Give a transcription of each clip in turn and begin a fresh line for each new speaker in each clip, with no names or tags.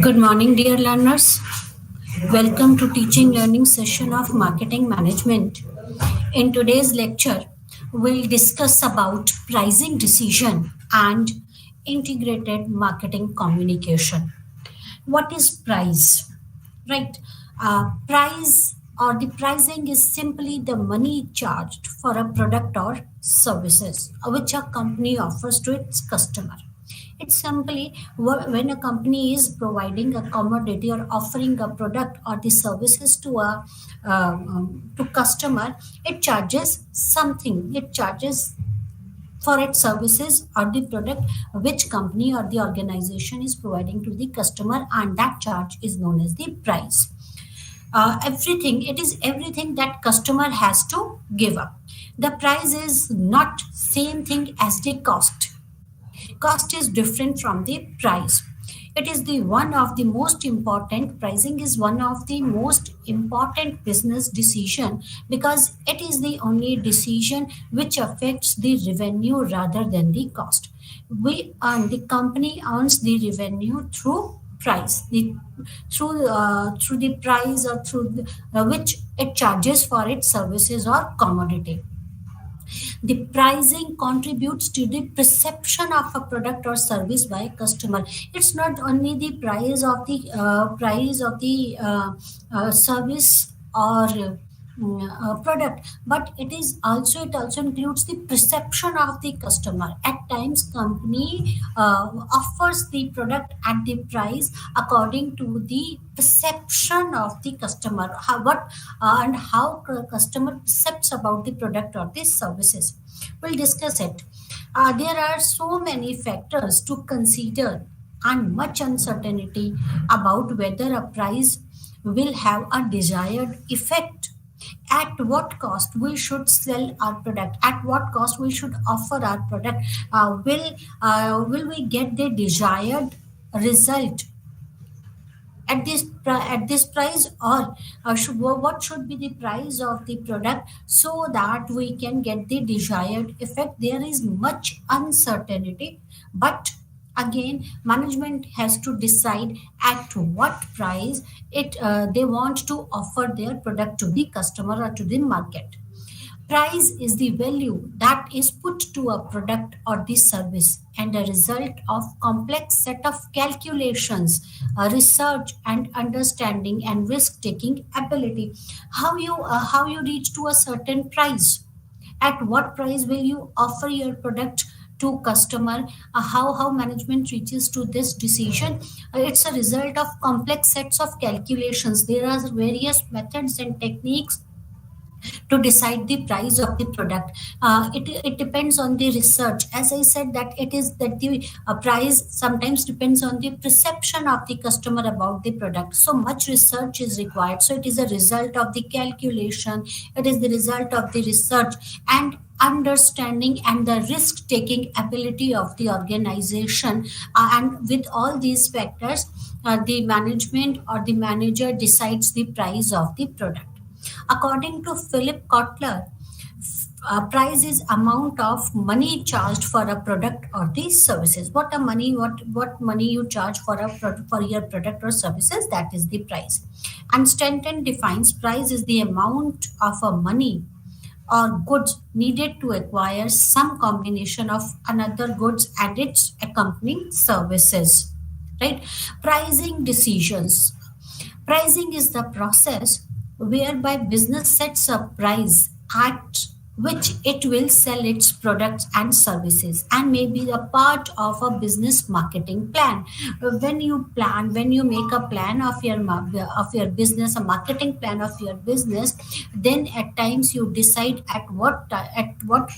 Good morning, dear learners. Welcome to teaching learning session of marketing management. In today's lecture, we'll discuss about pricing decision and integrated marketing communication. What is price? Right? Price or the pricing is simply the money charged for a product or services which a company offers to its customer. It's simply when a company is providing a commodity or offering a product or the services to a to customer, it charges something. It charges for its services or the product which company or the organization is providing to the customer, and that charge is known as the price. Everything, it is everything that customer has to give up. The price is not same thing as the cost. Cost is different from the price. It is the one of the most important, pricing is one of the most important business decision because it is the only decision which affects the revenue rather than the cost. We earn, the company earns the revenue through price, through the price or through which it charges for its services or commodity. The pricing contributes to the perception of a product or service by customer. It's not only the price of the service or product, but it also includes the perception of the customer. At times company offers the product at the price according to the perception of the customer, and how customer percepts about the product or the services. We'll discuss it. There are so many factors to consider and much uncertainty about whether a price will have a desired effect. At what cost we should sell our product? At what cost we should offer our product? Will we get the desired result at this price, or what should be the price of the product so that we can get the desired effect? There is much uncertainty, but again management has to decide at what price it they want to offer their product to the customer or to the market. Price is the value that is put to a product or the service and a result of complex set of calculations, research and understanding and risk taking ability. How you reach to a certain price? At what price will you offer your product to customer? How management reaches to this decision? It's a result of complex sets of calculations. There are various methods and techniques to decide the price of the product. It depends on the research. As I said, that it is that the price sometimes depends on the perception of the customer about the product. So much research is required. So it is a result of the calculation. It is the result of the research and understanding and the risk taking ability of the organization. And with all these factors, the management or the manager decides the price of the product. According to Philip Kotler, price is amount of money charged for a product or the services. What money you charge for for your product or services, that is the price. And Stanton defines price is the amount of a money or goods needed to acquire some combination of another goods and its accompanying services. Right? Pricing decisions. Pricing is the process whereby business sets a price at which it will sell its products and services, and may be a part of a business marketing plan. When you make a plan of your business, a marketing plan of your business, then at times you decide at what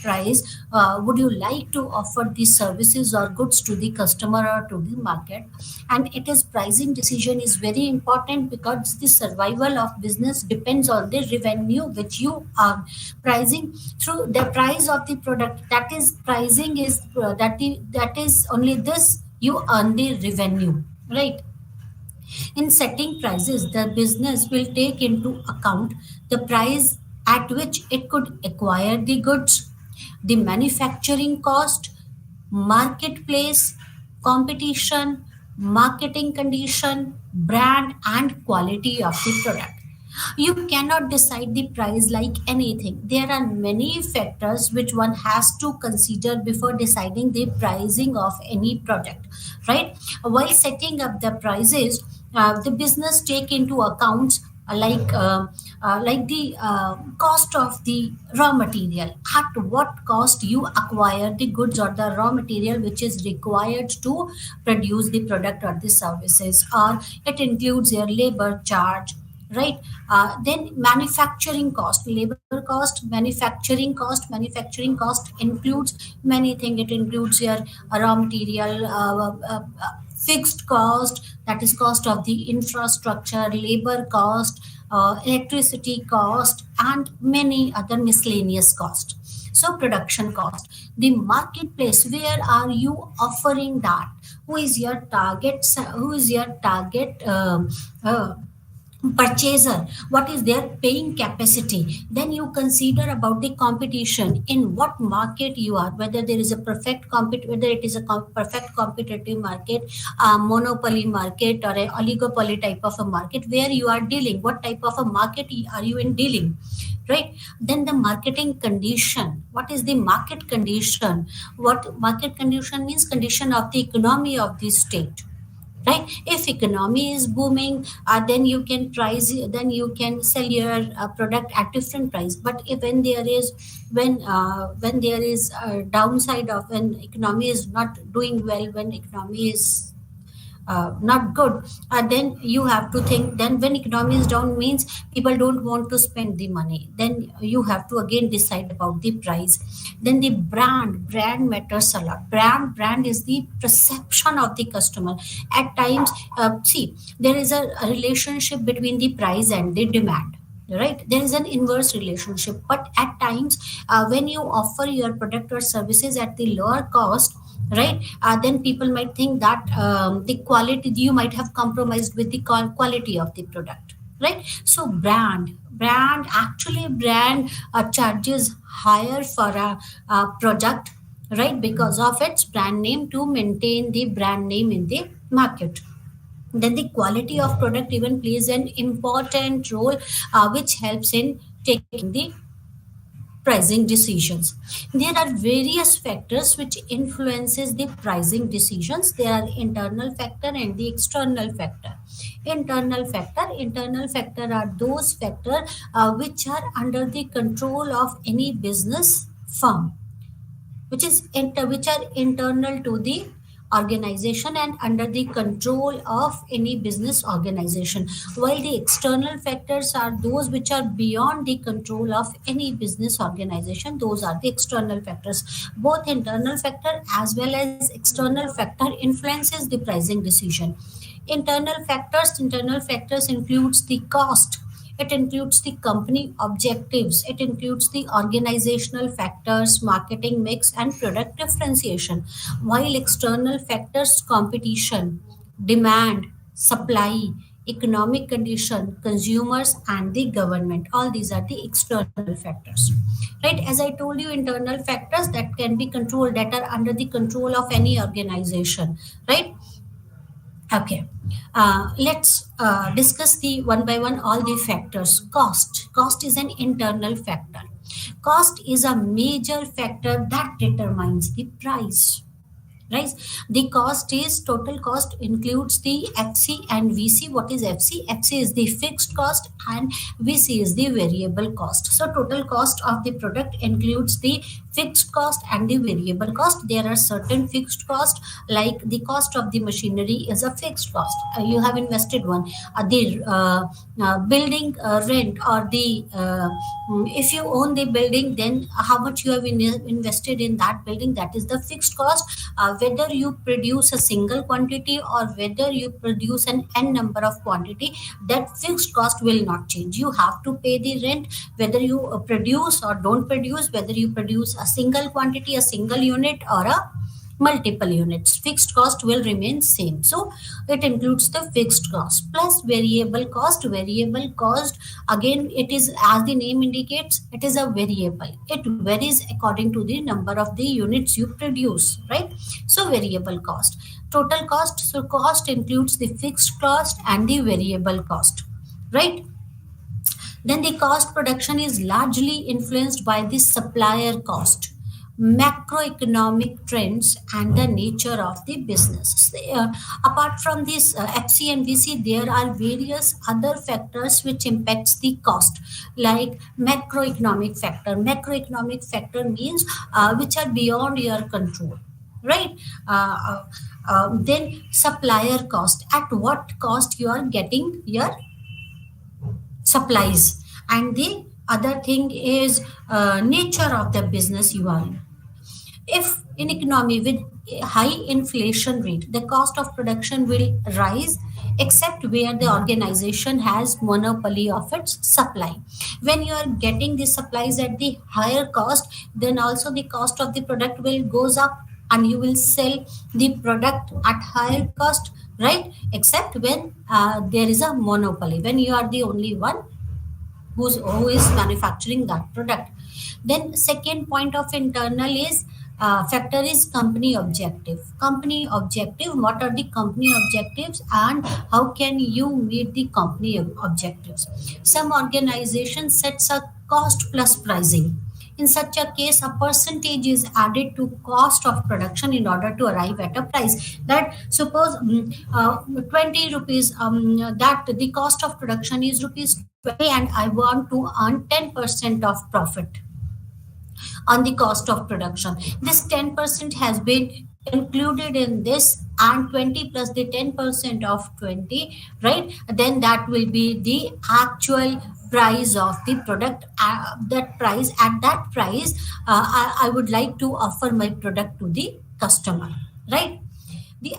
price would you like to offer the services or goods to the customer or to the market. And it is pricing decision is very important because the survival of business depends on the revenue which you are pricing through the price of the product. That is pricing is that is only this you earn the revenue, right? In setting prices, the business will take into account the price at which it could acquire the goods, the manufacturing cost, marketplace, competition, marketing condition, brand, and quality of the product. You cannot decide the price like anything. There are many factors which one has to consider before deciding the pricing of any product, right? While setting up the prices, the business take into account like the cost of the raw material. At what cost you acquire the goods or the raw material which is required to produce the product or the services, or it includes your labor charge, right? Then manufacturing cost, labor cost, manufacturing cost includes many things. It includes your raw material, fixed cost, that is cost of the infrastructure, labor cost, electricity cost, and many other miscellaneous cost. So production cost, the marketplace, where are you offering that? Who is your target? Who is your target purchaser? What is their paying capacity? Then you consider about the competition, in what market you are, whether there is a whether it is a perfect competitive market, a monopoly market, or a oligopoly type of a market where you are dealing. What type of a market are you in dealing, right? Then the marketing condition, what is the market condition? What market condition means? Condition of the economy of the state, right? If economy is booming, then you can price, then you can sell your product at different price. But if when there is a downside of when economy is not doing well, when economy is not good, then you have to think, then when economy is down means people don't want to spend the money, then you have to again decide about the price. Then the brand matters a lot. Brand is the perception of the customer. At times, see, there is a relationship between the price and the demand, right? There is an inverse relationship, but at times, when you offer your product or services at the lower cost, right, then people might think that the quality, you might have compromised with the quality of the product, right? So brand charges higher for a product, right, because of its brand name, to maintain the brand name in the market. Then the quality of product even plays an important role, which helps in taking the pricing decisions. There are various factors which influences the pricing decisions. There are internal factor and the external factor. Internal factor are those factor which are under the control of any business firm, which are internal to the organization and under the control of any business organization, while the external factors are those which are beyond the control of any business organization. Those are the external factors. Both internal factor as well as external factor influences the pricing decision. Internal factors includes the cost, it includes the company objectives, it includes the organizational factors, marketing mix, and product differentiation. While external factors, competition, demand, supply, economic condition, consumers, and the government, all these are the external factors. Right? As I told you, internal factors that can be controlled, that are under the control of any organization, right? Okay, let's discuss the one by one all the factors. Cost is an internal factor. Cost is a major factor that determines the price, right? The cost is, total cost includes the FC and VC. What is FC? FC is the fixed cost and VC is the variable cost. So total cost of the product includes the fixed cost and the variable cost. There are certain fixed costs, like the cost of the machinery is a fixed cost. You have invested one. The building rent, or the if you own the building, then how much you have invested in that building, that is the fixed cost. Whether you produce a single quantity or whether you produce an n number of quantity, that fixed cost will not change. You have to pay the rent whether you produce or don't produce, whether you produce a single quantity, a single unit, or a multiple units. Fixed cost will remain same. So it includes the fixed cost plus variable cost. Variable cost, again, it is, as the name indicates, it is a variable. It varies according to the number of the units you produce, right? So variable cost. Total cost, so cost includes the fixed cost and the variable cost, right? Then the cost production is largely influenced by the supplier cost, macroeconomic trends, and the nature of the business. Apart from this FC and VC, there are various other factors which impacts the cost, like macroeconomic factor. Macroeconomic factor means which are beyond your control, right? Then supplier cost, at what cost you are getting your supplies. And the other thing is nature of the business you are in. If in economy with a high inflation rate, the cost of production will rise, except where the organization has monopoly of its supply. When you are getting the supplies at the higher cost, then also the cost of the product will goes up and you will sell the product at higher cost, right? Except when there is a monopoly, when you are the only one who is manufacturing that product. Then second point of internal is factor is company objective. Company objective, what are the company objectives and how can you meet the company objectives? Some organization sets a cost plus pricing. In such a case, a percentage is added to cost of production in order to arrive at a price. That suppose 20 rupees, that the cost of production is rupees 20 and I want to earn 10% of profit on the cost of production. This 10% has been included in this, and 20 plus the 10% of 20, right? Then that will be the actual price of the product. That price, at that price, I would like to offer my product to the customer, right? The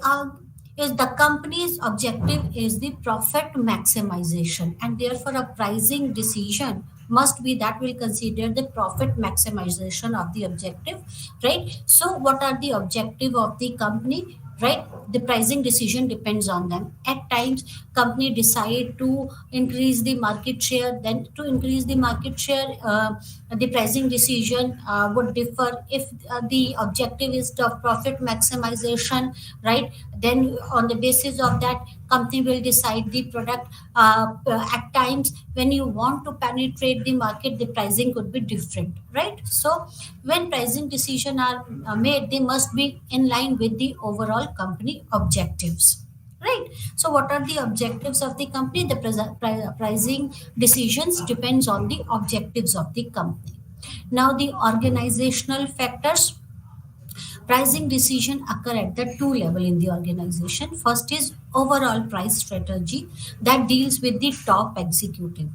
is the company's objective is the profit maximization, and therefore a pricing decision must be that will consider the profit maximization of the objective, right? So what are the objective of the company, right? The pricing decision depends on them. At times company decide to increase the market share, then to increase the market share, the pricing decision would differ. If the objective is the profit maximization, right, then on the basis of that company will decide the product. At times when you want to penetrate the market, the pricing could be different, right? So when pricing decision are made, they must be in line with the overall company objectives, right? So what are the objectives of the company? The pricing decisions depends on the objectives of the company. Now the organizational factors. Pricing decision occur at the two level in the organization. First is overall price strategy that deals with the top executive.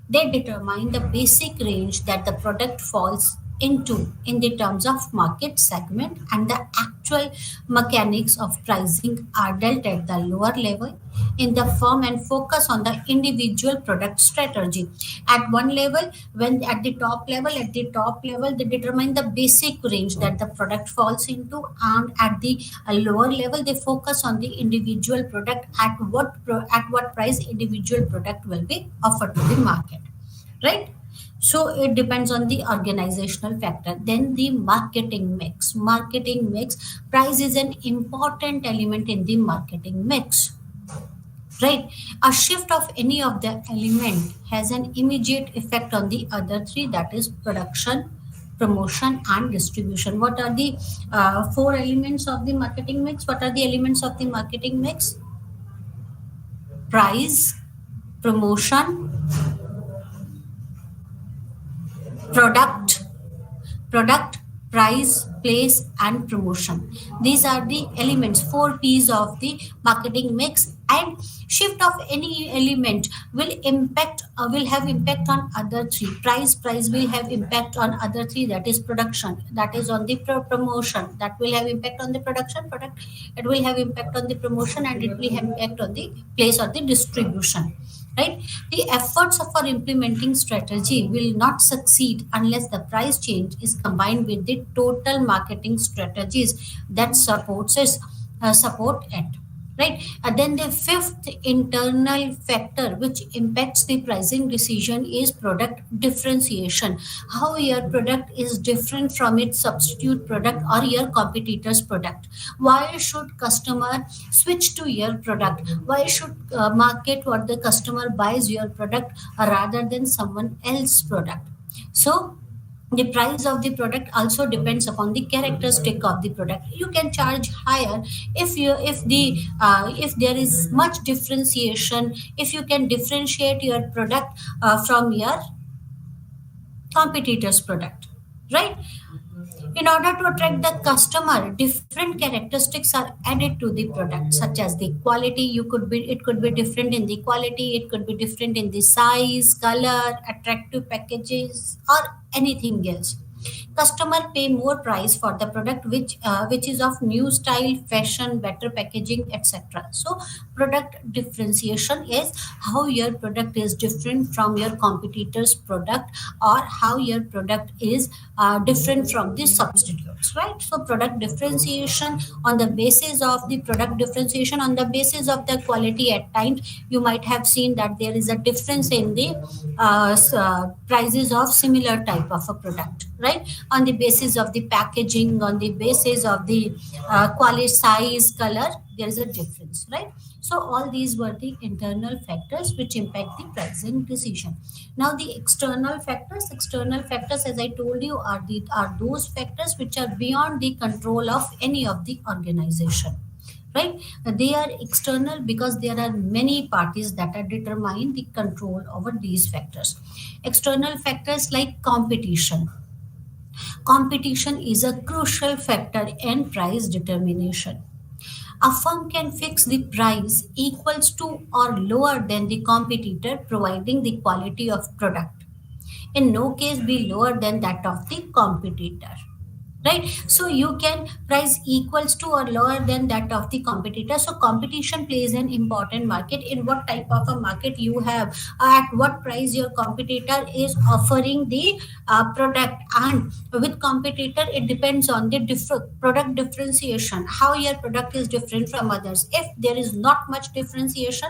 They determine the basic range that the product falls into in the terms of market segment, and the actual mechanics of pricing are dealt at the lower level in the firm and focus on the individual product strategy. At one level, when at the top level, they determine the basic range that the product falls into, and at the lower level, they focus on the individual product, at what price individual product will be offered to the market, right? So it depends on the organizational factor. Then the marketing mix price is an important element in the marketing mix, right? A shift of any of the element has an immediate effect on the other three, that is production, promotion and distribution. What are the four elements of the marketing mix? What are the elements of the marketing mix? Price, promotion, product, product, price, place and promotion. These are the elements, four p's of the marketing mix. And shift of any element will have impact on other three. Price will have impact on other three, that is production, that is on the promotion, that will have impact on the product, it will have impact on the promotion, and it will have impact on the place or the distribution, right? The efforts of our implementing strategy will not succeed unless the price change is combined with the total marketing strategies that support it, right? And then the fifth internal factor which impacts the pricing decision is product differentiation. How your product is different from its substitute product or your competitor's product. Why should customer switch to your product? Why should market what the customer buys your product rather than someone else's product? So the price of the product also depends upon the characteristic of the product. You can charge higher if there is much differentiation, if you can differentiate your product from your competitor's product, right? In order to attract the customer, different characteristics are added to the product, such as the quality. It could be different in the quality, it could be different in the size, color, attractive packages, or anything else. Customer pay more price for the product which is of new style, fashion, better packaging, etc. So product differentiation is how your product is different from your competitor's product, or how your product is different from the substitutes, right? So product differentiation, on the basis of the product differentiation, on the basis of the quality, at times you might have seen that there is a difference in the prices of similar type of a product, right? On the basis of the packaging, on the basis of the quality, size, color, there is a difference, right? So all these were the internal factors which impact the pricing decision. Now the external factors, as I told you, are those factors which are beyond the control of any of the organization, right? They are external because there are many parties that are determine the control over these factors. External factors like competition. Competition is a crucial factor in price determination. A firm can fix the price equals to or lower than the competitor, providing the quality of product. In no case be lower than that of the competitor, right? So you can price equals to or lower than that of the competitor. So competition plays an important market in what type of a market you have, at what price your competitor is offering the product. And with competitor it depends on the product differentiation, how your product is different from others. If there is not much differentiation,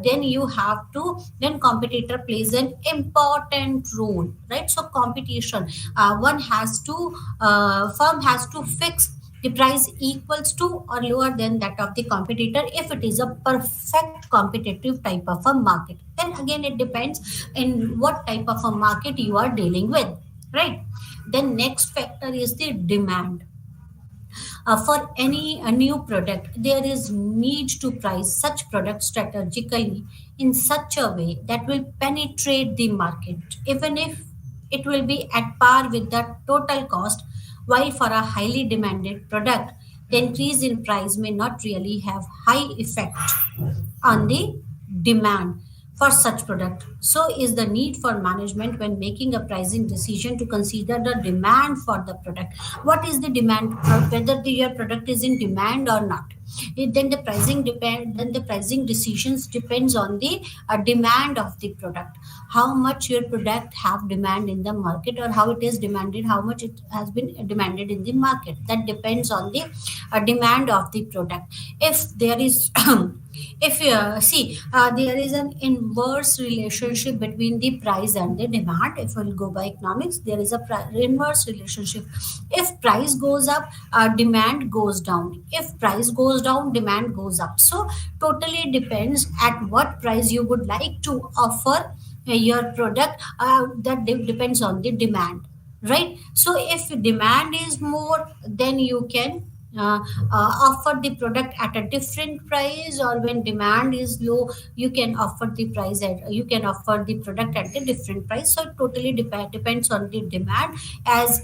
then you have to, then competitor plays an important role, right? So competition, one has to firm has to fix the price equals to or lower than that of the competitor if it is a perfect competitive type of a market. Then again it depends in what type of a market you are dealing with, right? Then next factor is the demand. For any new product, there is need to price such product strategically in such a way that will penetrate the market, even if it will be at par with the total cost. While for a highly demanded product, the increase in price may not really have high effect on the demand for such product. So is the need for management when making a pricing decision to consider the demand for the product. What is the demand, whether your product is in demand or not. Then the pricing depend, then the pricing decisions depends on the demand of the product, how much your product have demand in the market, or how it is demanded, how much it has been demanded in the market. That depends on the demand of the product. If there is if see there is an inverse relationship between the price and the demand. If we'll go by economics, there is a inverse relationship. If price goes up, demand goes down. If price goes down, demand goes up. So totally depends at what price you would like to offer your product. That depends on the demand, right? So if demand is more, then you can offer the product at a different price, or when demand is low, you can offer the price at, you can offer the product at a different price. So it totally depends on the demand. As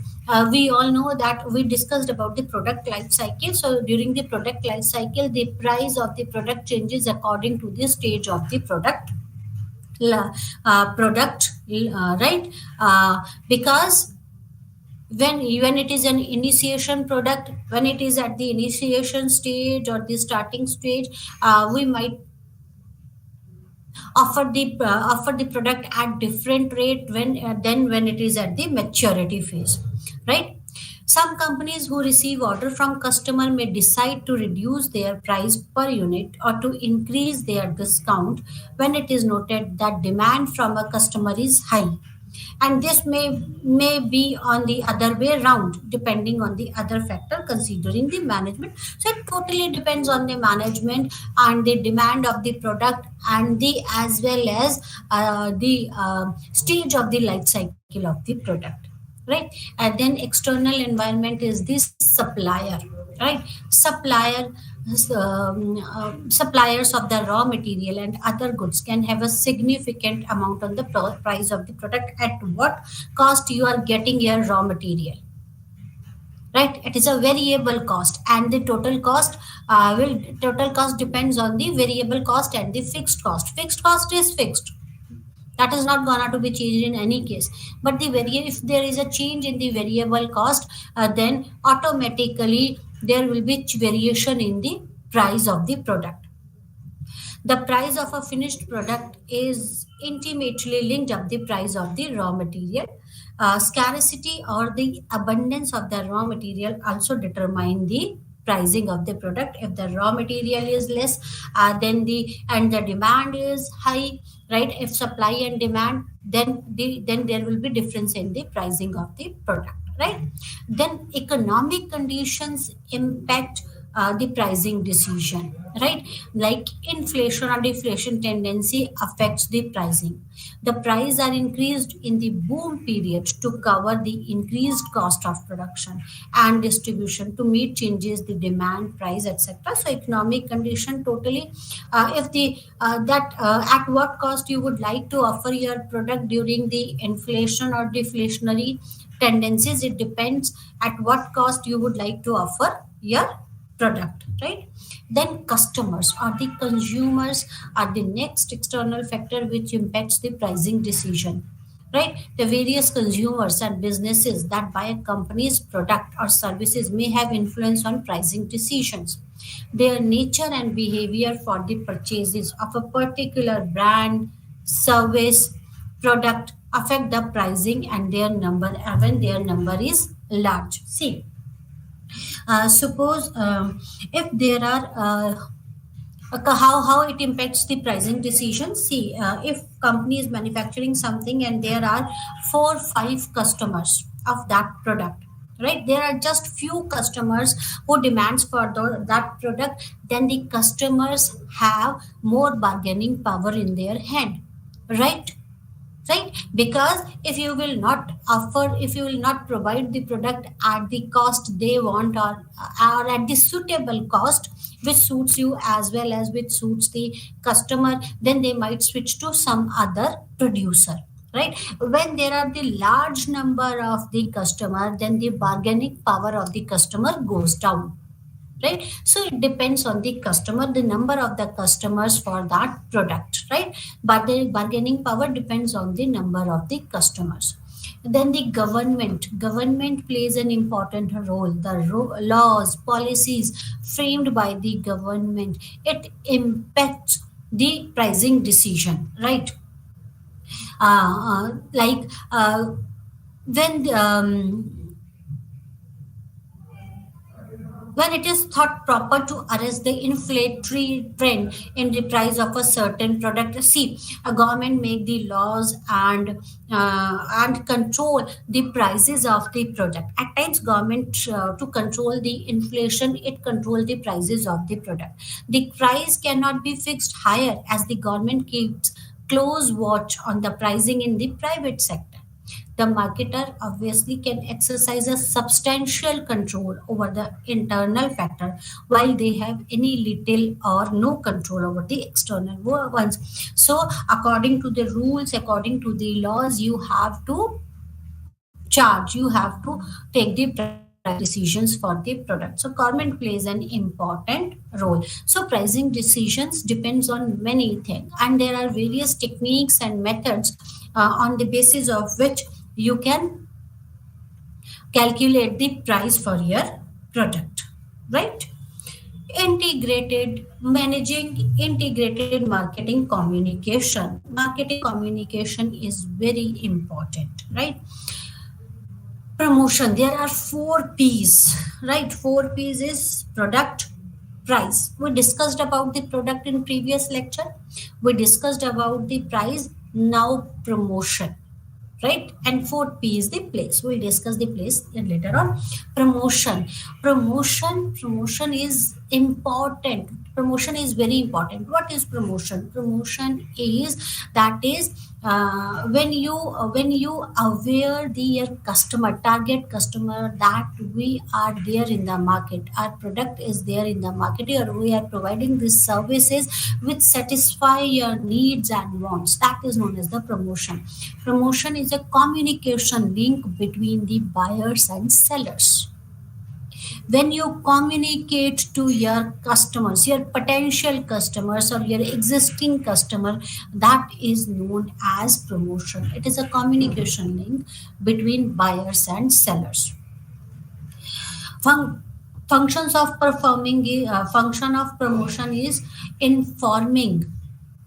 we all know that we discussed about the product life cycle. So during the product life cycle, the price of the product changes according to the stage of the product, right? Because when it is an initiation product, when it is at the initiation stage or the starting stage, we might offer the product at different rate when than when it is at the maturity phase, right? Some companies who receive order from customer may decide to reduce their price per unit or to increase their discount when it is noted that demand from a customer is high. And this may be on the other way around, depending on the other factor, considering the management. So it totally depends on the management and the demand of the product, and the as well as the stage of the life cycle of the product, right? And then external environment is this supplier, right? Suppliers of the raw material and other goods can have a significant amount on the price of the product. At what cost you are getting your raw material, right? It is a variable cost, and the total cost depends on the variable cost and the fixed cost. Fixed cost is fixed, that is not gonna to be changed in any case. But if there is a change in the variable cost, then automatically there will be variation in the price of the product. The price of a finished product is intimately linked up the price of the raw material. Scarcity or the abundance of the raw material also determine the pricing of the product. If the raw material is less, then the demand is high, right? If supply and demand, then there will be difference in the pricing of the product, right? Then economic conditions impact the pricing decision, right? Like inflation or deflation tendency affects the pricing. The price are increased in the boom period to cover the increased cost of production and distribution to meet changes the demand, price, etc. So economic condition totally, if the that at what cost you would like to offer your product during the inflation or deflationary tendencies. It depends at what cost you would like to offer your product, right? Then customers or the consumers are the next external factor which impacts the pricing decision, right? The various consumers and businesses that buy a company's product or services may have influence on pricing decisions. Their nature and behavior for the purchases of a particular brand, service, product affect the pricing and their number when their number is large. See, suppose if there are how it impacts the pricing decision. See, if company is manufacturing something and there are 4 5 customers of that product, right? There are just few customers who demands for that product, then the customers have more bargaining power in their hand, right? Right, because if you will not provide the product at the cost they want, or at the suitable cost which suits you as well as which suits the customer, then they might switch to some other producer, right? When there are the large number of the customer, then the bargaining power of the customer goes down, right? So it depends on the customer, the number of the customers for that product, right? But the bargaining power depends on the number of the customers. Then the government plays an important role. The laws, policies framed by the government, it impacts the pricing decision, right? Like when when it is thought proper to arrest the inflationary trend in the price of a certain product. See, a government make the laws and control the prices of the product. At times, government to control the inflation, it control the prices of the product. The price cannot be fixed higher as the government keeps close watch on the pricing in the private sector. The marketer obviously can exercise a substantial control over the internal factor while they have any little or no control over the external ones. So according to the rules, according to the laws, you have to charge, you have to take the pricing decisions for the product. So government plays an important role. So pricing decisions depends on many things, and there are various techniques and methods on the basis of which you can calculate the price for your product, right? Integrated managing integrated marketing communication is very important, right? Promotion, there are 4 P's, right? 4 P's is product, price. We discussed about the product in previous lecture, we discussed about the price. Now promotion, right? And 4 P is the place. We'll discuss the place later on. Promotion is important. Promotion is very important. What is promotion? Promotion is that is when you aware the your customer, target customer, that we are there in the market, our product is there in the market, or we are providing these services which satisfy your needs and wants. That is known as the promotion. Promotion is a communication link between the buyers and sellers. When you communicate to your customers, your potential customers or your existing customer, that is known as promotion. It is a communication link between buyers and sellers. Fun- Functions of function of promotion is informing,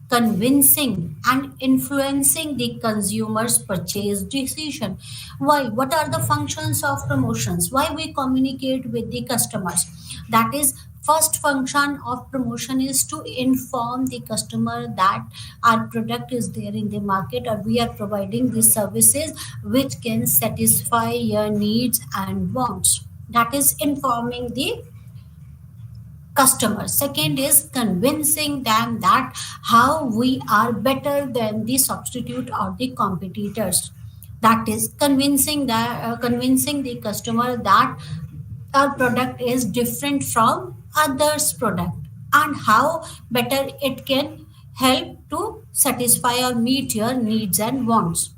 convincing and influencing the consumer's purchase decision. Why? What are the functions of promotions? Why we communicate with the customers? That is, first function of promotion is to inform the customer that our product is there in the market, or we are providing these services which can satisfy your needs and wants. That is informing the customers. Second is convincing them that how we are better than the substitute or the competitors. That is convincing the customer that our product is different from others product, and how better it can help to satisfy or meet your needs and wants.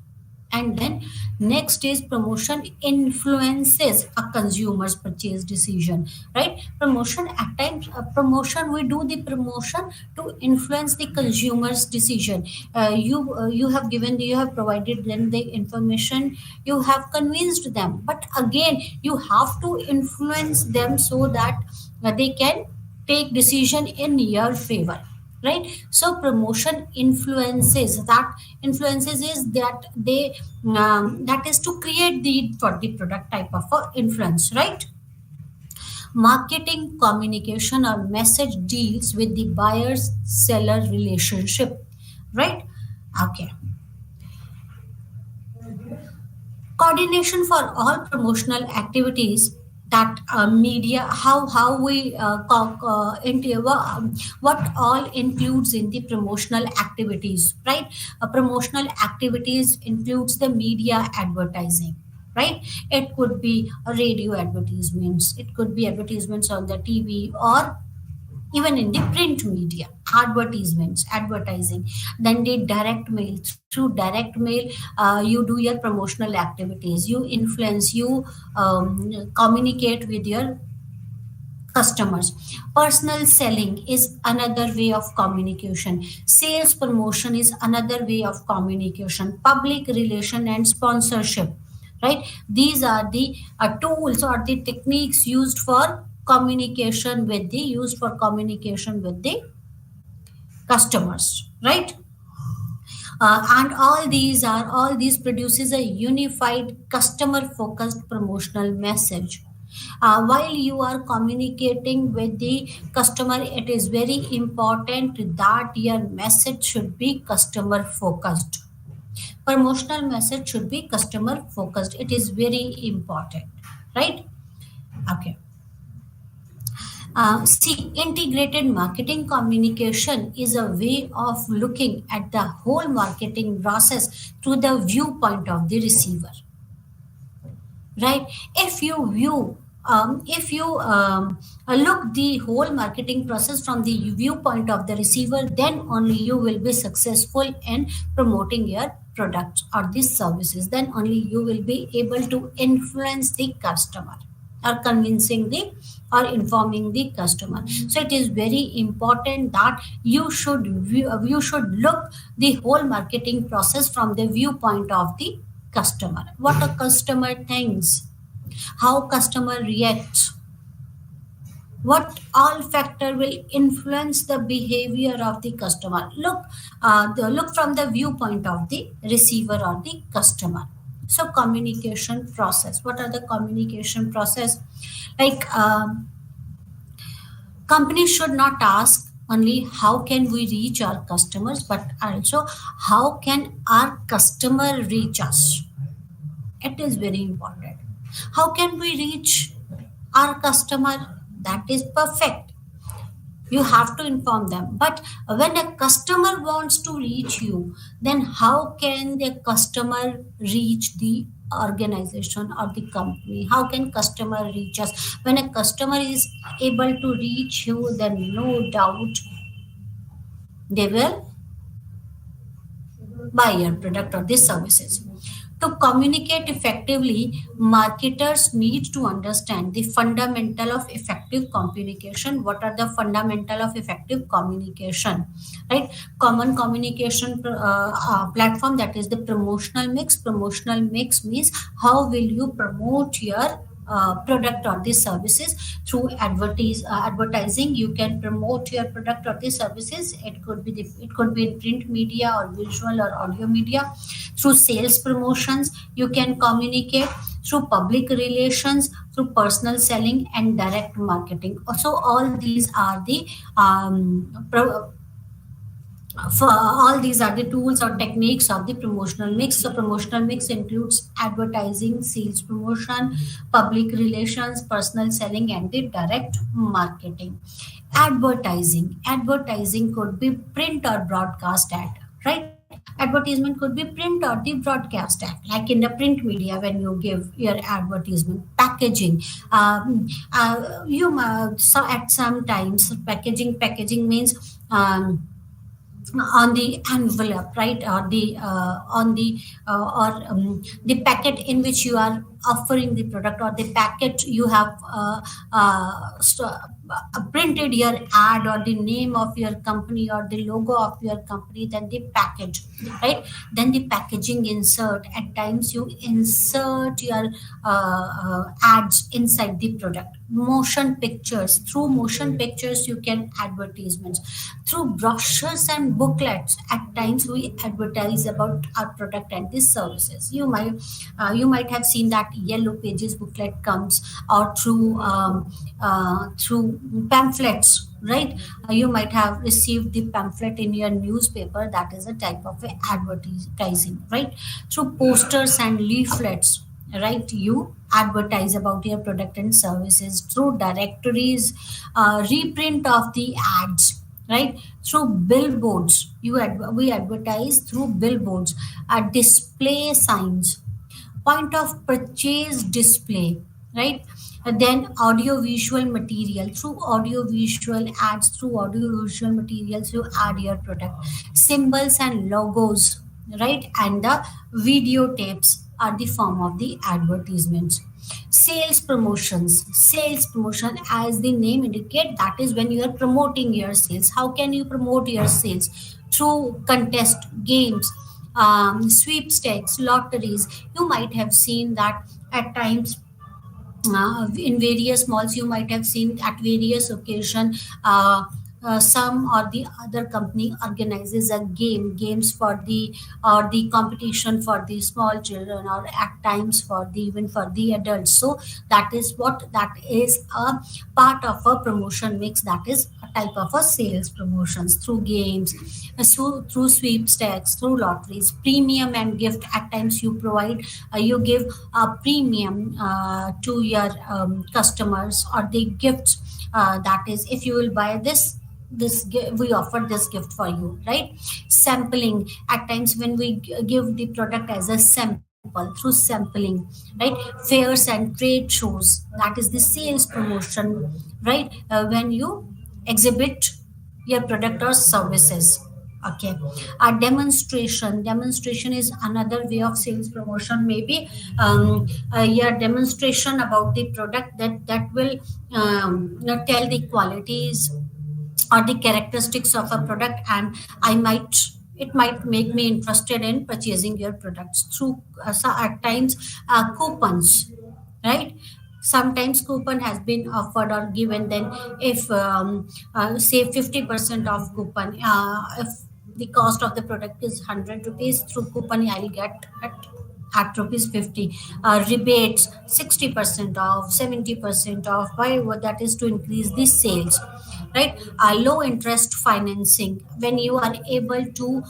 And then Next is promotion influences a consumer's purchase decision, right? Promotion at times, promotion, we do the promotion to influence the consumer's decision. You have given, you have provided them the information, you have convinced them, but again you have to influence them so that they can take decision in your favor, right? So promotion influences is that they that is to create the for the product type of influence, right? Marketing communication or message deals with the buyer's seller relationship, right? Okay. Coordination for all promotional activities that media, how we what all includes in the promotional activities, right? Promotional activities includes the media advertising, right? It could be radio advertisements, it could be advertisements on the TV, or even in the print media, advertisements, advertising. Then the direct mail, through direct mail, you do your promotional activities, you influence, you communicate with your customers. Personal selling is another way of communication. Sales promotion is another way of communication. Public relation and sponsorship, right? These are the tools or the techniques used for communication with the customers, right? And all these produces a unified customer focused promotional message. While you are communicating with the customer, it is very important that your message should be customer focused. Promotional message should be customer focused, it is very important, right? Okay. See, integrated marketing communication is a way of looking at the whole marketing process through the viewpoint of the receiver, right? If you look the whole marketing process from the viewpoint of the receiver, then only you will be successful in promoting your products or the services. Then only you will be able to influence the customer or convincing the or informing the customer. So it is very important that you should look the whole marketing process from the viewpoint of the customer. What a customer thinks, how customer reacts, what all factor will influence the behavior of the customer. Look from the viewpoint of the receiver or the customer. So communication process, what are the communication process? Like companies should not ask only how can we reach our customers, but also how can our customer reach us. It is very important. How can we reach our customer? That is perfect. You have to inform them. But when a customer wants to reach you, then how can the customer reach the organization or the company? How can customer reach us? When a customer is able to reach you, then no doubt they will buy your product or the services. To communicate effectively, marketers need to understand the fundamental of effective communication. What are the fundamental of effective communication? Right? Common communication platform, that is the promotional mix. Promotional mix means how will you promote your product or the services through advertising. You can promote your product or the services. It could be in print media or visual or audio media. Through sales promotions, you can communicate. Through public relations, through personal selling and direct marketing. So all these are the for all these are the tools or techniques of the promotional mix. So promotional mix includes advertising, sales promotion, public relations, personal selling, and the direct marketing. Advertising could be print or broadcast ad, right? Advertisement could be print or the broadcast ad, like in the print media when you give your advertisement. Packaging, so at some times packaging means on the envelope, right, or the on the or the packet in which you are offering the product, or the packet you have printed your ad or the name of your company or the logo of your company, then the package, right, then the packaging insert. At times you insert your ads inside the product. Motion pictures, through motion pictures you can advertisements. Through brochures and booklets, at times we advertise about our product and the services. You might have seen that yellow pages booklet comes, or through pamphlets, right. You might have received the pamphlet in your newspaper. That is a type of a advertising, right. Through posters and leaflets, right, you advertise about your product and services. Through directories, reprint of the ads, right. Through billboards, we advertise through billboards, display signs, point of purchase display, right. And then audio visual material, through audio visual ads, through audio visual materials you add your product. Symbols and logos, right, and the videotapes are the form of the advertisements. Sales promotion, as the name indicate, that is when you are promoting your sales. How can you promote your sales? Through contest, games, sweepstakes, lotteries. You might have seen that at times, in various malls you might have seen at various occasion, some or the other company organizes a games for the, or the competition for the small children, or at times for the, even for the adults. So that is a part of a promotion mix, that is a type of a sales promotions. Through games, through sweepstakes, through lotteries, premium and gift. At times you provide, you give a premium to your customers, or the gifts, that is, if you will buy we offer this gift for you, right. Sampling, at times when we give the product as a sample, through sampling, right. Fairs and trade shows, that is the sales promotion, right. When you exhibit your product or services. Okay. A demonstration is another way of sales promotion. Maybe your demonstration about the product, that will tell the qualities or the characteristics of a product, and it might make me interested in purchasing your products. Through so at times, coupons, right. Sometimes coupon has been offered or given, then if say 50% of coupon, if the cost of the product is 100 rupees, through coupon I'll get at rupees 50. Rebates, 60% off, 70% off. Why? What that is to increase the sales, right. Low interest financing, when you are able to,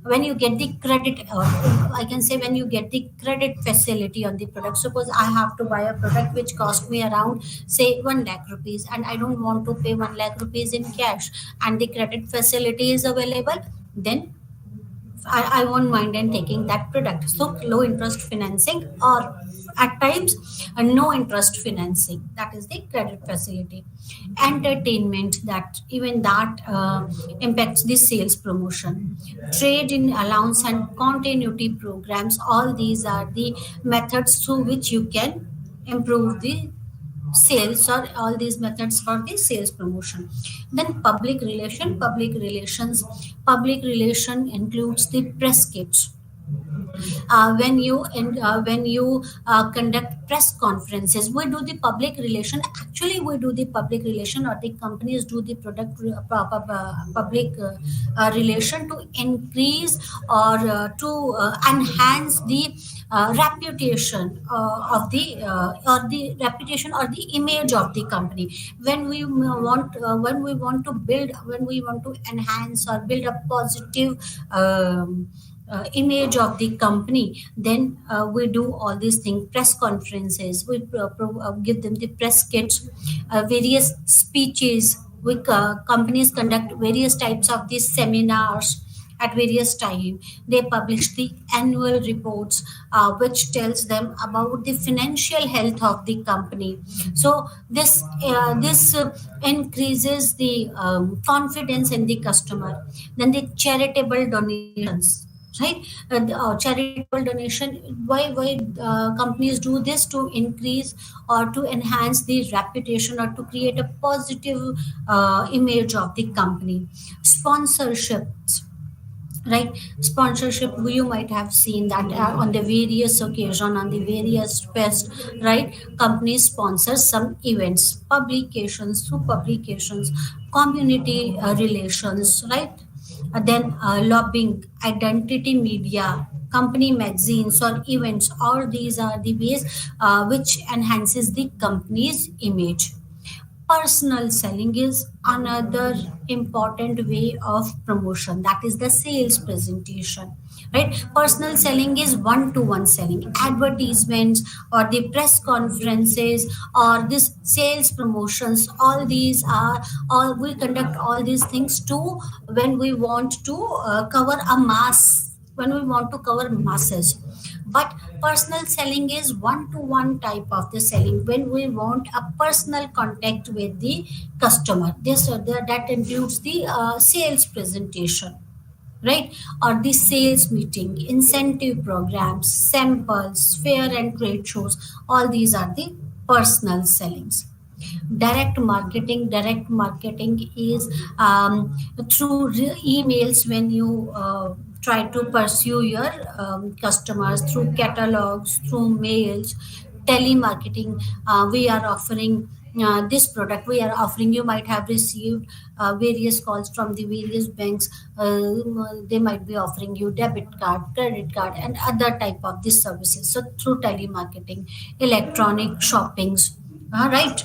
when you get the credit, I can say when you get the credit facility on the product. Suppose I have to buy a product which cost me around, say, 1 lakh rupees, and I don't want to pay 1 lakh rupees in cash, and the credit facility is available, then I won't mind in taking that product. So low interest financing, or at times no interest financing, that is the credit facility. Entertainment, that even that impacts the sales promotion. Trade in allowance and continuity programs, all these are the methods through which you can improve the sales, or all these methods for the sales promotion. Then public relation includes the press kits. When you conduct press conferences, we do the public relation. Actually, we do the public relation, or the companies do the public relation, to increase or to enhance the reputation of the or the reputation or the image of the company. When we want to build, when we want to enhance or build a positive image of the company, then we do all these things. Press conferences, we give them the press kits. Various speeches, we companies conduct various types of these seminars, at various time. They publish the annual reports, which tells them about the financial health of the company. So this increases the confidence in the customer. Then the charitable donations, right? Charitable donation, why companies do this? To increase or to enhance the reputation or to create a positive image of the company. Sponsorships, right? Sponsorship, you might have seen that on the various occasion, on the various fest, right? Companies sponsor some events, publications, through publications, community relations, right? Then lobbying, identity media, company magazines or events, all these are the ways which enhances the company's image. Personal selling is another important way of promotion, that is the sales presentation, right? Personal selling is one to one selling, advertisements or the press conferences or this sales promotions, all these are, all we conduct all these things to, when we want to cover a mass, when we want to cover masses. But personal selling is one to one type of the selling, when we want a personal contact with the customer. That includes the sales presentation, right? Or the sales meeting, incentive programs, samples, fair and trade shows, all these are the personal sellings. Direct marketing is through emails, when you try to pursue your customers through catalogs, through mails. Telemarketing, we are offering this product, we are offering, you might have received various calls from the various banks. They might be offering you debit card, credit card, and other type of these services. So through telemarketing. Electronic shoppings, right?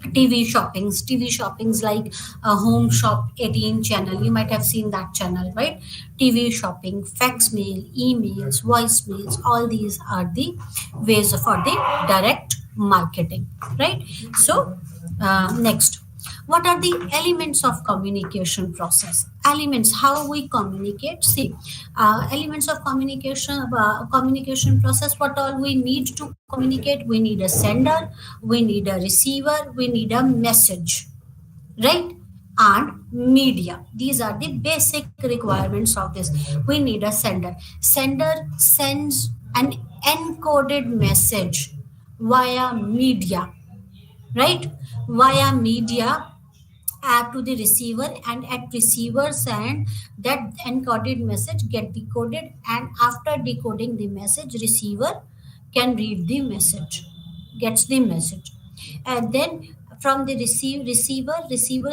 TV shoppings like Home Shop 18 channel. You might have seen that channel, right? TV shopping, fax mail, emails, voicemails. All these are the ways for the direct marketing, right? So next, what are the elements of communication process? Elements, how we communicate. See, elements of communication process. What all we need to communicate? We need a sender, we need a receiver, we need a message, right? And media. These are the basic requirements of this. We need a sender. Sender sends an encoded message via media, right? Via media to the receiver, and at receiver's end that encoded message get decoded, and after decoding the message, receiver can read the message, gets the message. And then from the receiver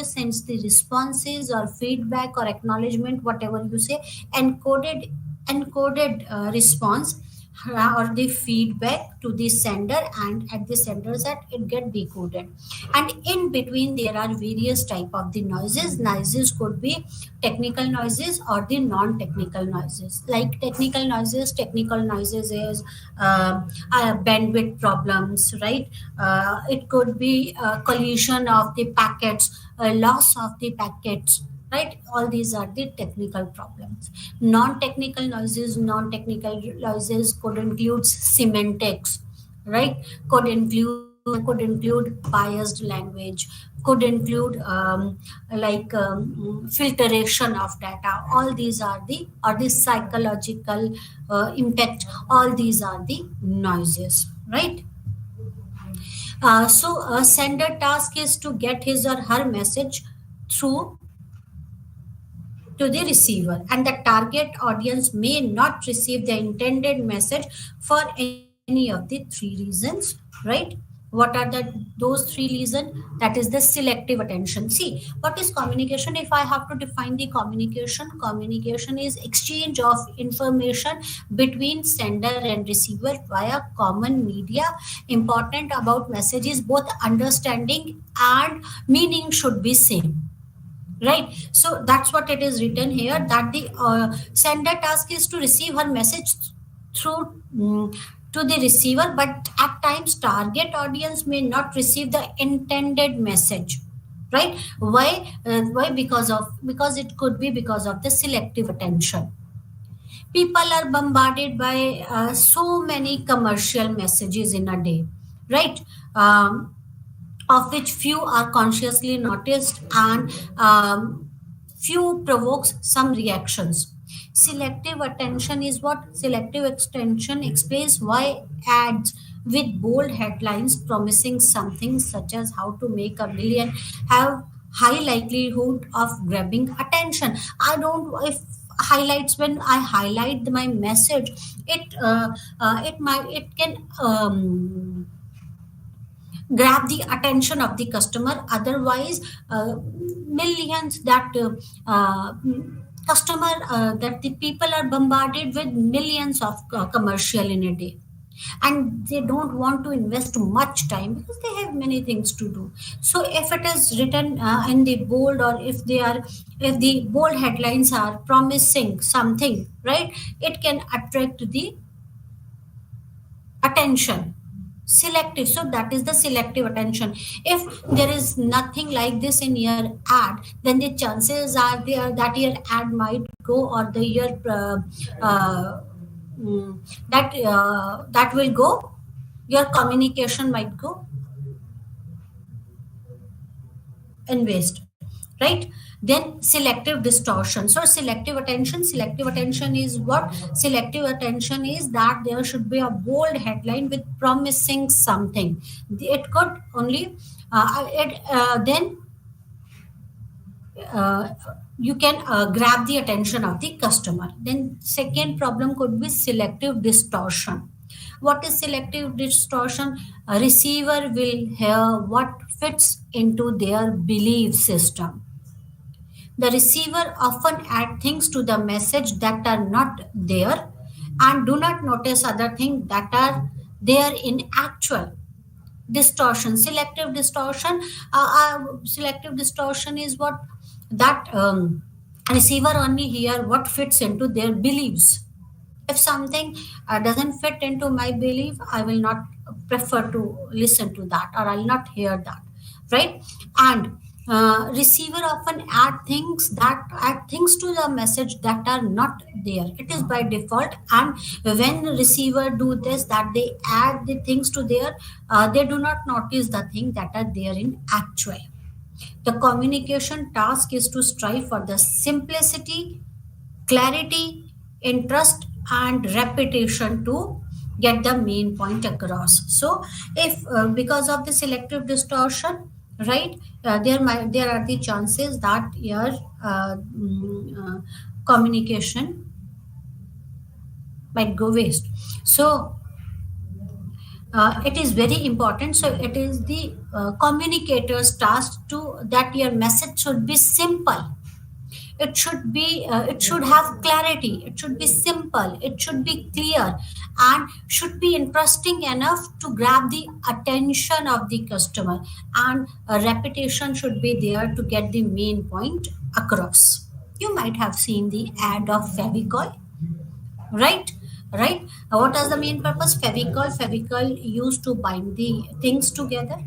sends the responses or feedback or acknowledgement, whatever you say. Encoded response or the feedback to the sender, and at the sender's end it get decoded. And in between there are various type of the noises could be technical noises or the non-technical noises. Like technical noises is bandwidth problems, right? It could be collision of the packets, loss of the packets, right? All these are the technical problems. Non-technical noises could include semantics, right? Could include biased language, could include filtration of data. All these are the psychological impact. All these are the noises, right? So a sender task is to get his or her message through to the receiver, and the target audience may not receive the intended message for any of the three reasons, right? What are those three reasons? That is the selective attention. See, what is communication? If I have to define the communication is exchange of information between sender and receiver via common media. Important about message is both understanding and meaning should be same, right? So that's what it is written here, that the sender task is to receive her message through to the receiver, but at times target audience may not receive the intended message. Right? So that's what it is written here, that the sender task is to receive her message through to the receiver, but at times target audience may not receive the intended message. Right? So that's what it is written here, that the sender task is to receive her message through to the receiver, but at times target audience may not receive the intended message. right? Why? Because it could be because of the selective attention. People are bombarded by so many commercial messages in a day, right? Of which few are consciously noticed, and few provokes some reactions. Selective attention is what selective extension explains why ads with bold headlines promising something such as how to make a million have high likelihood of grabbing attention. I don't if highlights when I highlight my message, it can grab the attention of the customer. Otherwise, millions that customer that the people are bombarded with millions of commercial in a day, and they don't want to invest much time because they have many things to do. So if it is written in the bold, or if the bold headlines are promising something, right, it can attract the attention. Selective, so that is the selective attention. If there is nothing like this in your ad, then the chances are there that your ad might go, or the your uh, that will go, your communication might go in waste, right? Then selective distortion. So selective attention is what? Selective attention is that there should be a bold headline with promising something. It could only then uh, you can grab the attention of the customer. Then second problem could be selective distortion. What is selective distortion? A receiver will hear what fits into their belief system. The receiver often add things to the message that are not there, and do not notice other things that are there in actual. Distortion, selective distortion is what? That receiver only hear what fits into their beliefs. If something doesn't fit into my belief, I will not prefer to listen to that, or I'll not hear that, right? And receiver often add things to the message that are not there. It is by default, and when receiver do this, that they add the things to their, they do not notice the thing that are there in actual. The communication task is to strive for the simplicity, clarity, interest, and repetition to get the main point across. So, if because of the selective distortion, right, there are the chances that your communication might go waste. So, it is very important. So it is the communicator's task to that your message should be simple. It should have clarity, it should be simple, it should be clear, and should be interesting enough to grab the attention of the customer, and a repetition should be there to get the main point across. You might have seen the ad of Fevicol, right? Right. What is the main purpose? Fevicol used to bind the things together,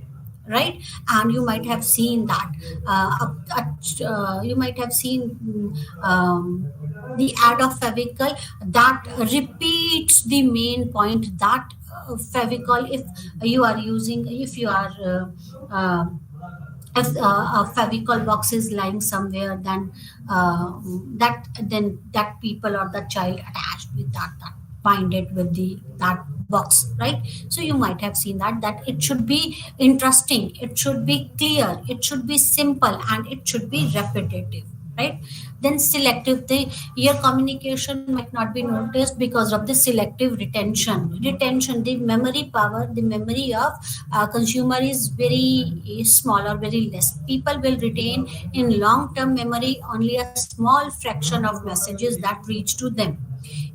right? And you might have seen that you might have seen the ad of Fevicol that repeats the main point, that Fevicol, if you are if a Fevicol box is lying somewhere, then that people or the child attached with that bind it with the that box, right? So you might have seen that it should be interesting, it should be clear, it should be simple, and it should be repetitive, right? Then selective, the your communication might not be noticed because of the selective retention. The memory power, the memory of consumer is very small or very less. People will retain in long term memory only a small fraction of messages that reach to them.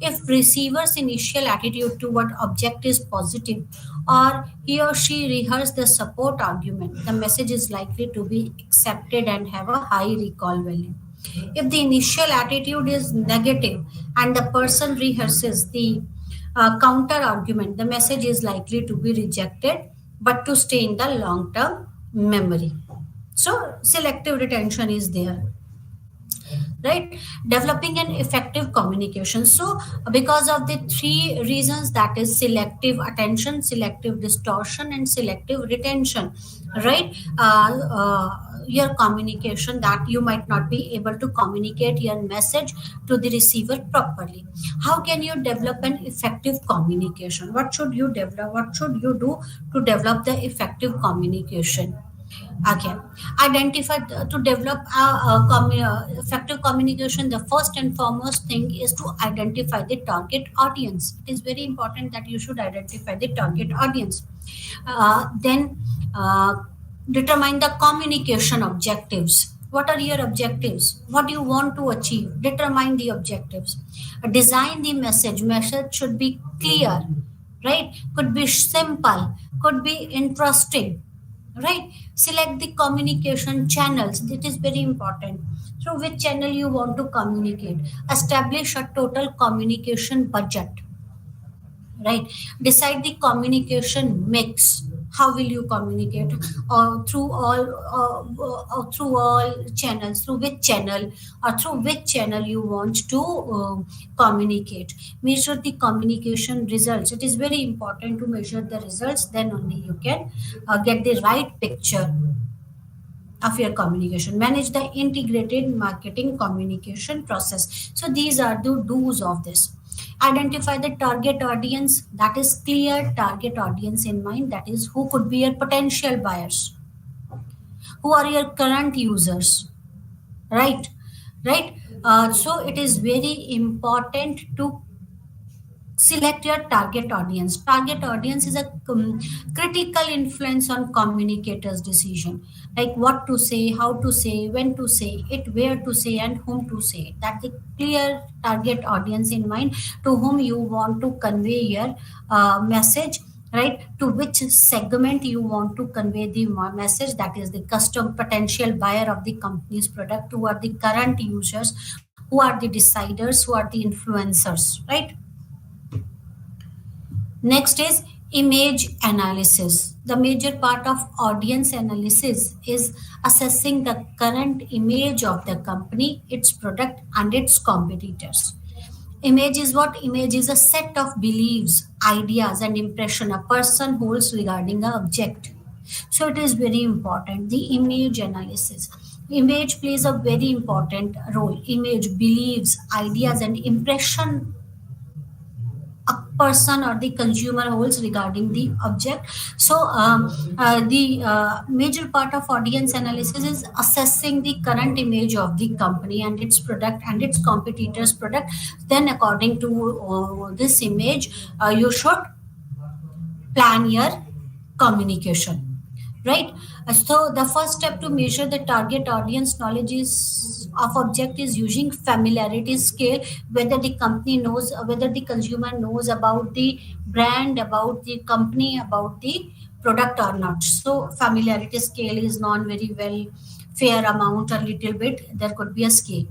If receiver's initial attitude toward object is positive, or he or she rehearsed the support argument, the message is likely to be accepted and have a high recall value. If the initial attitude is negative and the person rehearses the counter argument, the message is likely to be rejected but to stay in the long term memory. So selective retention is there, right? Developing an effective communication. So because of the three reasons, that is selective attention, selective distortion, and selective retention, right? Your communication, that you might not be able to communicate your message to the receiver properly. How can you develop an effective communication? What should you develop? What should you do to develop the effective communication? Okay, identify to develop effective communication. The first and foremost thing is to identify the target audience. It is very important that you should identify the target audience. Then determine the communication objectives. What are your objectives? What do you want to achieve? Determine the objectives. Design the message. Message should be clear, right? Could be simple, could be interesting, right? Select the communication channels. It is very important through which channel you want to communicate. Establish a total communication budget, right? Decide the communication mix. How will you communicate? Or through all channels, through which channel, or through which channel you want to communicate. Measure the communication results. It is very important to measure the results, then only you can get the right picture of your communication. Manage the integrated marketing communication process. So these are the do's of this. Identify the target audience. That is clear target audience in mind. That is who could be your potential buyers, who are your current users, right? Right. So it is very important to select your target audience. Target audience is a critical influence on communicators decision, like what to say, how to say, when to say it, where to say, and whom to say it. That the clear target audience in mind, to whom you want to convey your message, right? To which segment you want to convey the message. That is the custom potential buyer of the company's product, who are the current users, who are the deciders, who are the influencers, right? Next is image analysis. The major part of audience analysis is assessing the current image of the company, its product, and its competitors. Image is what? Image is a set of beliefs, ideas, and impression a person holds regarding an object. So it is very important. The image analysis. Image plays a very important role. Image, beliefs, ideas, and impression a person or the consumer holds regarding the object. So the major part of audience analysis is assessing the current image of the company and its product and its competitors product. Then according to this image, you should plan your communication, right? So the first step to measure the target audience knowledge is of object is using familiarity scale, whether the company knows, whether the consumer knows about the brand, about the company, about the product or not. So familiarity scale is known very well, fair amount or little bit, there could be a scale.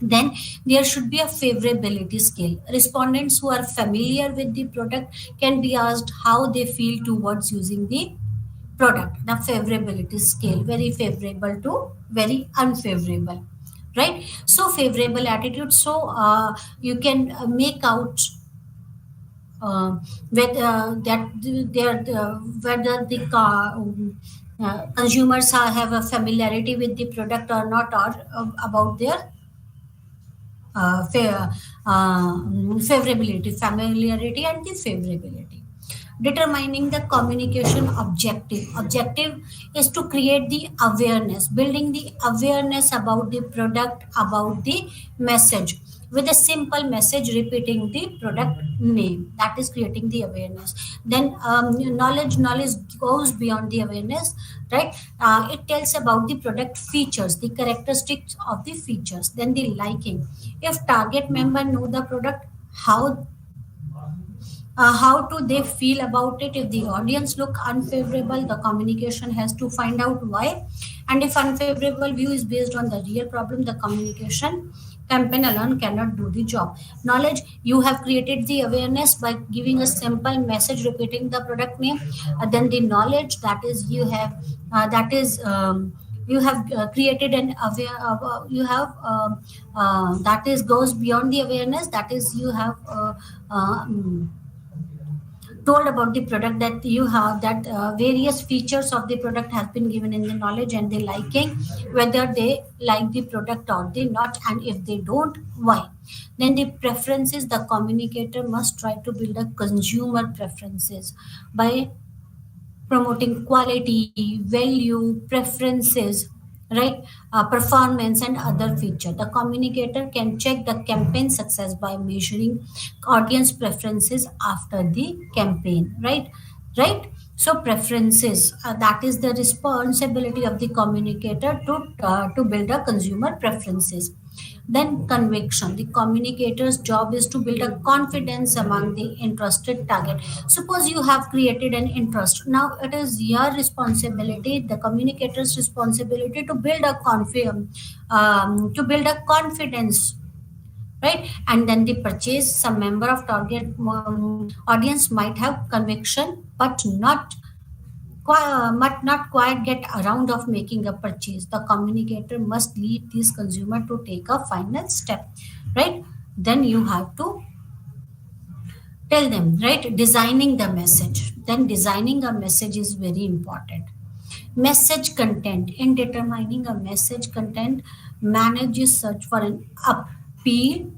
Then there should be a favorability scale. Respondents who are familiar with the product can be asked how they feel towards using the product. The favorability scale, very favorable to very unfavorable, right? So favorable attitude. So you can make out whether that whether the consumers have a familiarity with the product or not, or about their favorability, familiarity, and the favorability. Determining the communication objective. Objective is to create the awareness, building the awareness about the product, about the message, with a simple message repeating the product name. That is creating the awareness. Then knowledge goes beyond the awareness, right? It tells about the product features, the characteristics of the features. Then the liking. If target member know the product, how do they feel about it? If the audience look unfavorable, the communication has to find out why. And if unfavorable view is based on the real problem, the communication campaign alone cannot do the job. Knowledge, you have created the awareness by giving a simple message repeating the product name. Then the knowledge, that is you have that is you have created an aware you have that is goes beyond the awareness, that is you have told about the product, that you have that various features of the product has been given in the knowledge and the liking, whether they like the product or they not, and if they don't, why. Then the preferences, the communicator must try to build a consumer preferences by promoting quality, value, preferences, right? Performance and other feature. The communicator can check the campaign success by measuring audience preferences after the campaign, right? Right. So preferences, that is the responsibility of the communicator to build a consumer preferences. Then conviction. The communicator's job is to build a confidence among the interested target. Suppose you have created an interest. Now it is your responsibility, the communicator's responsibility, to build a confidence, right? And then the purchase. Some member of target audience might have conviction, but not quite get around of making a purchase. The communicator must lead this consumer to take a final step, right? Then you have to tell them, right? Designing the message. Then designing a message is very important. Message content. In determining a message content, managers search for an appeal,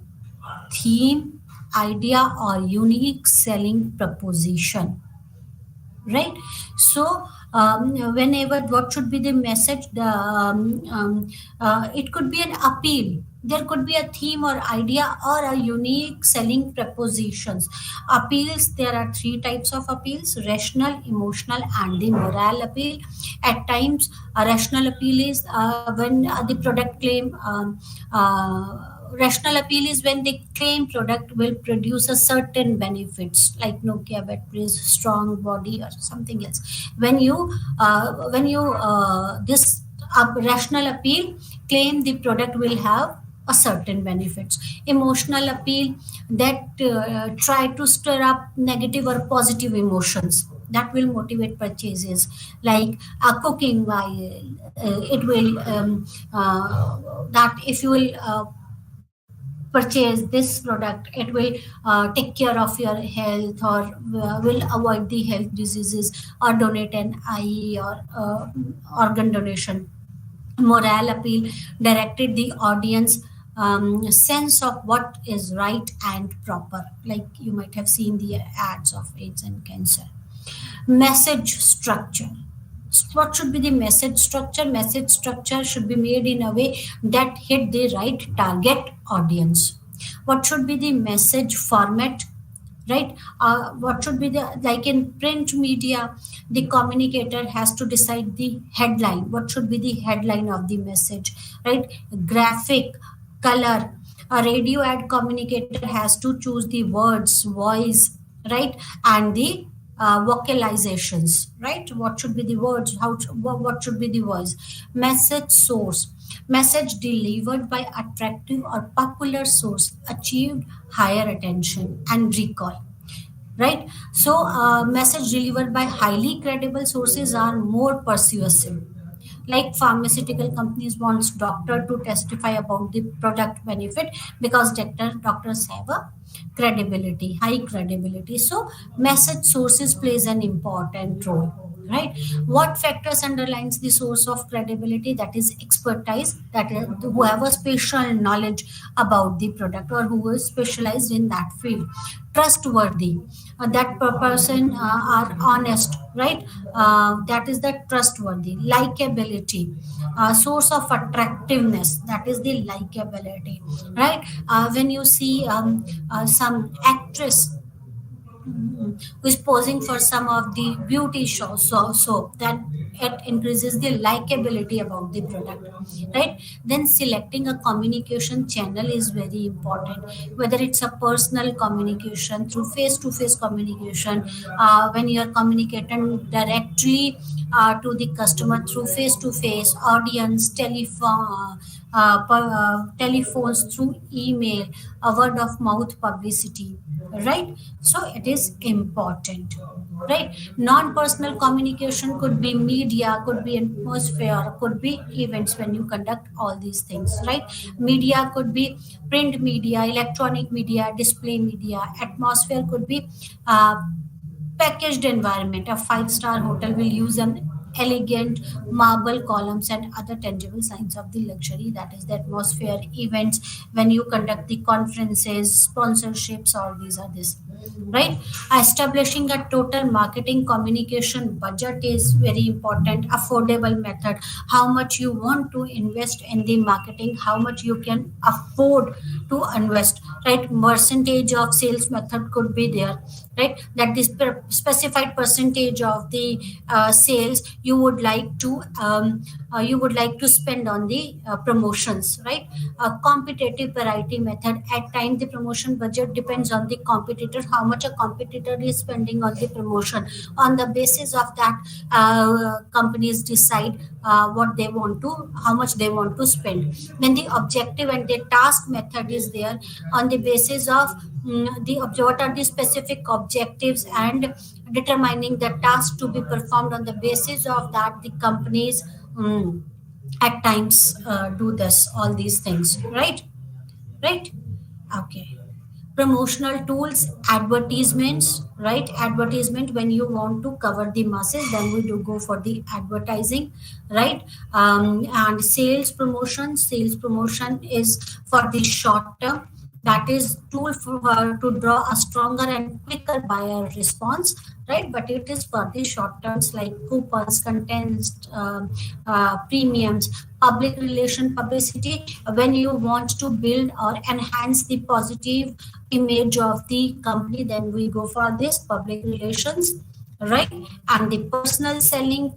theme, idea, or unique selling proposition, right? So whenever, what should be the message, it could be an appeal, there could be a theme or idea or a unique selling propositions. Appeals, there are three types of appeals: rational, emotional, and the moral appeal. At times a rational appeal is when the product claim rational appeal is when the claim product will produce a certain benefits, like Nokia batteries, strong body, or something else. When you this rational appeal claim the product will have a certain benefits. Emotional appeal, that try to stir up negative or positive emotions that will motivate purchases, like cooking while it will that if you will purchase this product, it will take care of your health, or will avoid the health diseases, or donate an eye, or organ donation. Moral appeal directed the audience sense of what is right and proper, like you might have seen the ads of AIDS and cancer. Message structure. What should be the message structure? Message structure should be made in a way that hit the right target audience. What should be the message format? Right? What should be the, like in print media, the communicator has to decide the headline. What should be the headline of the message? Right? Graphic, color. A radio ad communicator has to choose the words, voice, right, and the vocalizations, right? What should be the words? What should be the voice? Message source. Message delivered by attractive or popular source achieved higher attention and recall, right? So message delivered by highly credible sources are more persuasive, like pharmaceutical companies wants doctor to testify about the product benefit, because doctors have a credibility, high credibility. So message sources plays an important role, right? What factors underlines the source of credibility? That is expertise, that is who have a special knowledge about the product, or who is specialized in that field. Trustworthy, that person are honest, right? That is the trustworthy. Likability, source of attractiveness, that is the likability, right? When you see some actress who is posing for some of the beauty shows, so that it increases the likability about the product, right? Then selecting a communication channel is very important, whether it's a personal communication through face-to-face communication, when you are communicating directly to the customer through face-to-face, audience, telephone, telephones, through email, a word of mouth publicity, right? So it is important, right? Non-personal communication could be media, could be atmosphere, could be events when you conduct all these things, right? Media could be print media, electronic media, display media. Atmosphere could be uh, packaged environment. A five-star hotel will use an elegant marble columns and other tangible signs of the luxury. That is the atmosphere. Events when you conduct the conferences, sponsorships, all these are this, right? Establishing a total marketing communication budget is very important. Affordable method, how much you want to invest in the marketing, how much you can afford to invest, right? Percentage of sales method could be there, right? That this specified percentage of the sales you would like to spend on the promotions, right? A competitive variety method, at time the promotion budget depends on the competitor, how much a competitor is spending on the promotion. On the basis of that, companies decide what they want to, how much they want to spend. Then the objective and the task method is there. On the basis of what are the specific objectives, and determining the task to be performed, on the basis of that the companies at times do this all these things, right? Right. Okay. Promotional tools, advertisements, right? Advertisement, when you want to cover the masses, then we do go for the advertising, right? And sales promotion is for the short term. That is tool for to draw a stronger and quicker buyer response, right? But it is for the short terms like coupons, contents, premiums. Public relation, publicity, when you want to build or enhance the positive image of the company, then we go for this public relations, right? And the personal selling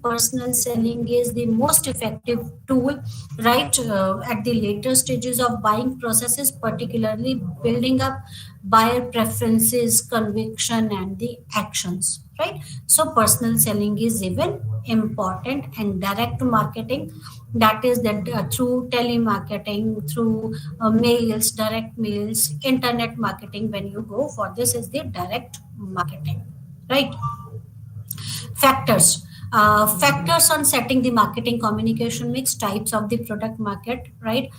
is the most effective tool, right? At the later stages of buying processes, particularly building up buyer preferences, conviction, and the actions, right? So personal selling is even important. And direct marketing, that is that through telemarketing, through mails, direct mails, internet marketing, when you go for this is the direct marketing, right? Factors on setting the marketing communication mix, types of the product market, right?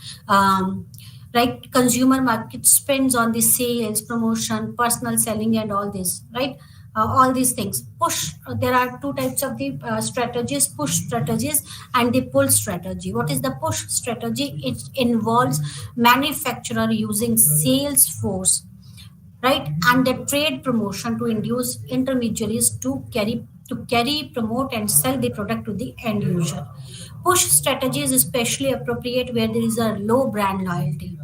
Right, consumer market spends on the sales, promotion, personal selling, and all this, right? All these things. Push, there are two types of the strategies: push strategies and the pull strategy. What is the push strategy? It involves manufacturer using sales force, right, and the trade promotion to induce intermediaries to carry, promote, and sell the product to the end user. Push strategy is especially appropriate where there is a low brand loyalty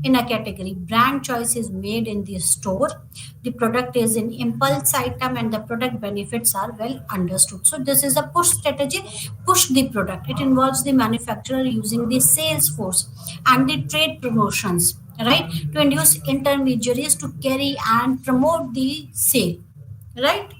in a category. Brand choice is made in the store. The product is an impulse item and the product benefits are well understood. So this is a push strategy. Push the product. It involves the manufacturer using the sales force and the trade promotions, right, to induce intermediaries to carry and promote the sale, right?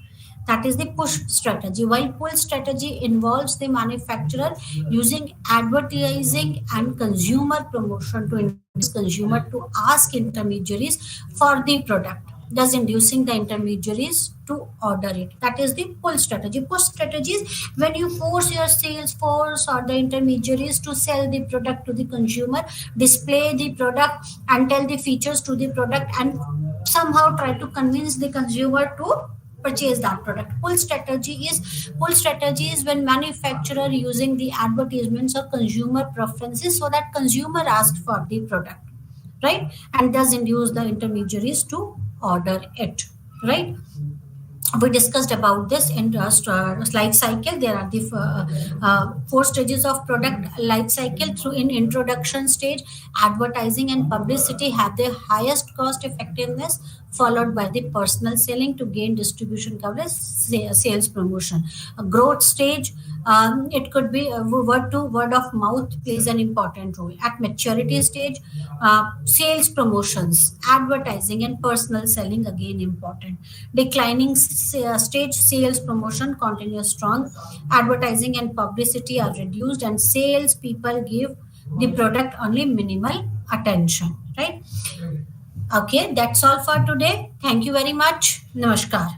That is the push strategy. While pull strategy involves the manufacturer using advertising and consumer promotion to induce consumer to ask intermediaries for the product, thus inducing the intermediaries to order it. That is the pull strategy. Push strategy is when you force your sales force or the intermediaries to sell the product to the consumer, display the product and tell the features to the product, and somehow try to convince the consumer to purchase that product. Pull strategy is when manufacturer using the advertisements or consumer preferences so that consumer asked for the product, right, and thus induce the intermediaries to order it, right? We discussed about this in life cycle. There are the four stages of product life cycle. Through in introduction stage, advertising and publicity have the highest cost effectiveness, followed by the personal selling to gain distribution coverage, sales promotion. A growth stage, it could be word to word of mouth plays an important role. At maturity stage, sales promotions, advertising, and personal selling again important. Declining stage, sales promotion continues strong, advertising and publicity are reduced, and sales people give the product only minimal attention, right? Okay, that's all for today. Thank you very much. Namaskar.